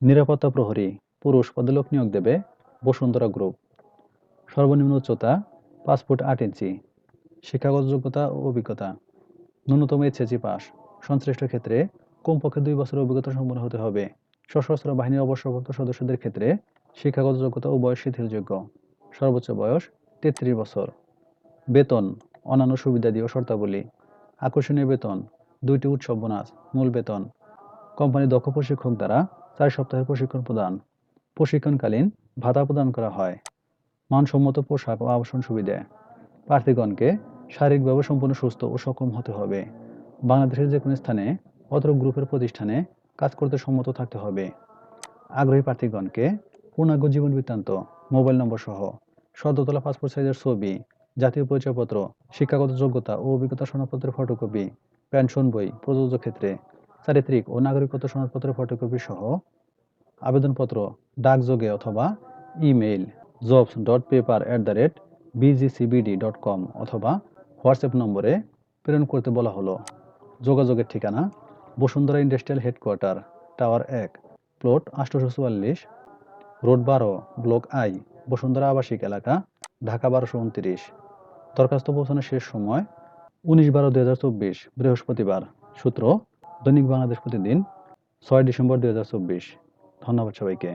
নিরাপত্তা প্রহরী পুরুষ পদলোক নিয়োগ দেবে বসুন্ধরা গ্রুপ। সর্বনিম্ন উচ্চতা 5 ফুট 8 ইঞ্চি। শিক্ষাগত যোগ্যতা ও অভিজ্ঞতা ন্যূনতম এইচএসসি পাস। সংশ্লিষ্ট ক্ষেত্রে কমপক্ষে 2 বছরের অভিজ্ঞতা সম্পন্ন হতে হবে। সশস্ত্র বাহিনীর অবসরপ্রাপ্ত সদস্যদের ক্ষেত্রে শিক্ষাগত যোগ্যতা ও বয়স শিথিলযোগ্য। সর্বোচ্চ বয়স 33 বছর। বেতন, অন্যান্য সুবিধাদি ও শর্তাবলী। আকর্ষণীয় বেতন, 2টি উৎসব বোনাস, মূল বেতন। কোম্পানির দক্ষ প্রশিক্ষক দ্বারা 4 সপ্তাহের প্রশিক্ষণ প্রদান। প্রশিক্ষণকালীন ভাতা প্রদান করা হয়। মানসম্মত পোশাক ও আবাসন সুবিধা। প্রার্থীগণকে শারীরিকভাবে সম্পূর্ণ সুস্থ ও সক্ষম হতে হবে। বাংলাদেশের যে কোনো স্থানে অত্র গ্রুপের প্রতিষ্ঠানে কাজ করতে সম্মত থাকতে হবে। আগ্রহী প্রার্থীগণকে পূর্ণাঙ্গ জীবন বৃত্তান্ত, মোবাইল নম্বর সহ সদ্য তোলা পাসপোর্ট সাইজের ছবি, জাতীয় পরিচয়পত্র, শিক্ষাগত যোগ্যতা ও অভিজ্ঞতা সনদপত্রের ফটোকপি, পেনশন বই প্রযোজ্য ক্ষেত্রে, চারিত্রিক ও নাগরিকত্ব সনদপত্রের ফটোকপি সহ আবেদনপত্র ডাকযোগে অথবা ইমেইল jobs.paper@bgcbd.com অথবা হোয়াটসঅ্যাপ নম্বরে প্রেরণ করতে বলা হলো। যোগাযোগের ঠিকানা Bashundhara industrial headquarter, tower 1, plot 844, road 12, block I, Bashundhara আবাসিক এলাকা, ঢাকা 1229। দরখাস্ত পৌঁছানোর শেষ সময় 19/12/2024 বৃহস্পতিবার। সূত্র দৈনিক বাংলাদেশ প্রতিদিন 6 ডিসেম্বর 2024। ধন্যবাদ সবাইকে।